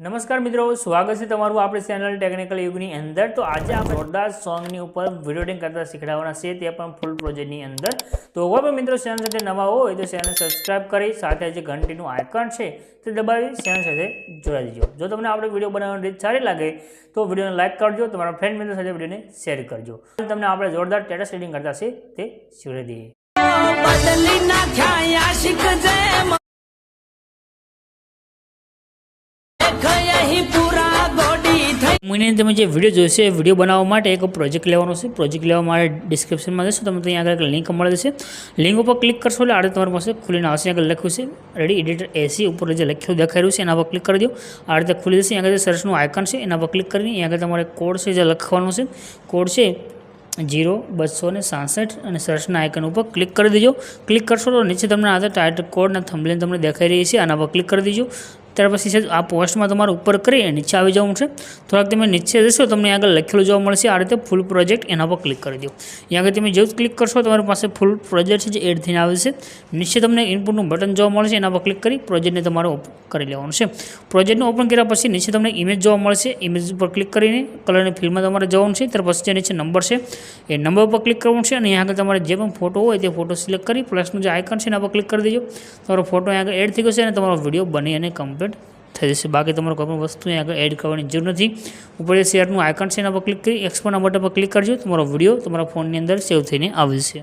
नमस्कार मित्रों, स्वागत है तमारू आपणी चैनल टेक्निकल युगनी अंदर। तो आज आप जोरदार सॉन्गनी ऊपर वीडियो एडिटिंग करता शीखवाना छे, ते पण फूल प्रोजेक्टनी अंदर। तो कोई पण मित्रों चैनल साथे नवा होय तो चैनल सब्सक्राइब करी साथे जे घंटीनुं आइकन छे ते दबावी चैनल साथे जोડાઈ દેજો। जो तमने आपणे विडियो बनावવાની રીત सारी लागे तो विडियोने लाइक करजो, तमारा फ्रेंड मित्रों साथे विडियोने शेर करजो। तमने आपणे जोरदार स्टेटस एडिटिंग करता छे ते शीखवाડી दઈએ। मैंने તમે જે વિડીયો જોઈશે વિડીયો બનાવવા માટે એક પ્રોજેક્ટ લેવાનો છે। પ્રોજેક્ટ લેવા માટે ડિસ્ક્રિપ્શનમાં જશો તમે ત્યાં આગળ લિંક મળી જશે। લિંક ઉપર ક્લિક કરશો એટલે આ તમારી પાસે ખુલીને આવશે। આગળ લખ્યું છે રેડી એડિટર એસી ઉપર જે લખ્યું દેખાઈ રહ્યું છે એના પર ક્લિક કરી દો। આ રીતે ખુલી જશે। આગળ સર્ચનું આઇકન છે એના પર ક્લિક કરીને આગળ તમારે કોડ છે જે લખવાનો છે। કોડ છે 0267 અને સર્ચના આઇકન ઉપર ક્લિક કરી દેજો। ક્લિક કરશો તો નીચે તમને આ ટાઇટલ કોડના થંબનેલ તમને દેખાઈ રહી છે, આના પર ક્લિક કરી દેજો। ત્યાર પછી આ પોસ્ટમાં તમારે ઉપર કરી નીચે આવી જવું છે। થોડાક તમે નીચે જશો તમને આગળ લખેલું જોવા મળશે આ રીતે ફૂલ પ્રોજેક્ટ, એના પર ક્લિક કરી દો। અહીંયા આગળ તમે જેવું ક્લિક કરશો તમારી પાસે ફૂલ પ્રોજેક્ટ છે જે એડ થઈને આવે છે। નીચે તમને ઇનપુટનું બટન જોવા મળશે, એના પર ક્લિક કરી પ્રોજેક્ટને તમારે ઓપન કરી લેવાનું છે। પ્રોજેક્ટને ઓપન કર્યા પછી નીચે તમને ઇમેજ જોવા મળશે, ઇમેજ ઉપર ક્લિક કરીને કલરની ફિલ્ડમાં તમારે જવાનું છે। ત્યાર પછી જે નીચે નંબર છે એ નંબર પર ક્લિક કરવાનું છે અને અહીંયા આગળ તમારે જે પણ ફોટો હોય તે ફોટો સિલેક્ટ કરી પ્લસનું જે આઇકન છે એના પર ક્લિક કરી દેજો। તમારો ફોટો અહીંયા આગળ એડ થઈ ગયો છે અને તમારો વિડીયો બની અને કમ્પ્લીટ થઈ જશે। બાકી તમારે કોઈ પણ વસ્તુ અહીંયા આગળ એડ કરવાની જરૂર નથી। ઉપર જે શેરનું આઇકન છે એના પર ક્લિક કરી એક્સપોર્ટના બટન પર ક્લિક કરજો, તમારો વિડીયો તમારા ફોનની અંદર સેવ થઈને આવી જશે।